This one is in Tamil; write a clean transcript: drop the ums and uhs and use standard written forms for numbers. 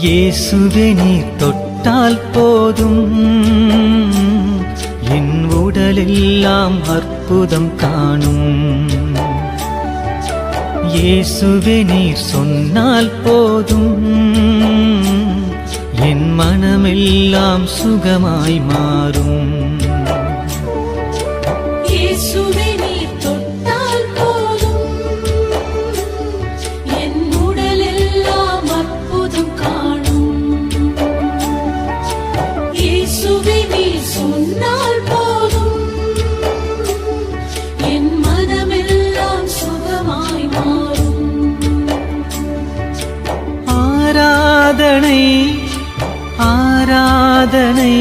இயேசுவே நீர் தொட்டால் போதும் என் உடலெல்லாம் அற்புதம் காணும். இயேசுவே நீர் சொன்னால் போதும் என் மனமெல்லாம் சுகமாய் மாறும். ஆராதனை ஆராதனை